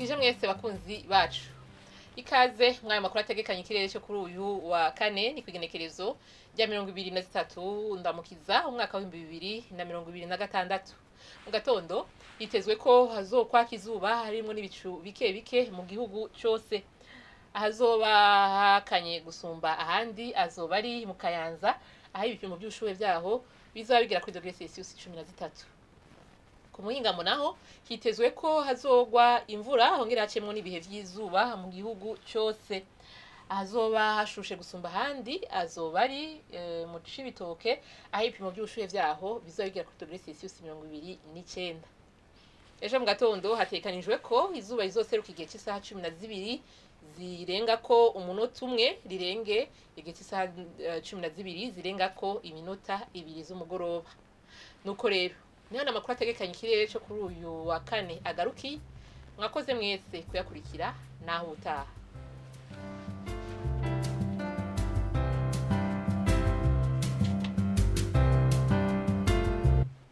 Ndabaramukije mwese bakunzi bacu. Ikaze mwayo makuru ategekanye ikirere cyo kuri uyu wa kane ni kwigenekerezo rya 2023 ndamukiza umwaka wa 2026. Mu gatondo hitezwe ko hazokwa kizuba harimo n'ibicu bike bike mu gihugu cyose. Ahazoba hakanye gusumba ahandi azoba ari mu Kayanza aho ibipimo by'ubushuhe byaho bizaba bigera kuri degrees Celsius 13. Ku muhingamo naho hitezwe ko hazogwa imvura hongera hacemwo n'ibihe vy'izuba mu gihugu cyose. Ahazoba hashushe gusumba ahandi azoba ari mu Cibitoke aho ibipimo by'ubushuhe vyaho bizoba bigera kuri degrees Celsius 29. Ejo mu gatondo hatekanijwe ko izuba rizoseruka igihe cy'isaha 12 zirenga ko umunota umwe rirenge igihe cy'isaha 12 zirenga ko iminota 2 z'umugoroba. Nuko rero Nihana makuru ategekanye ikirere cyo kuri uyu wa kane agaruki mwakoze mwese kuyakurikira naho utaha.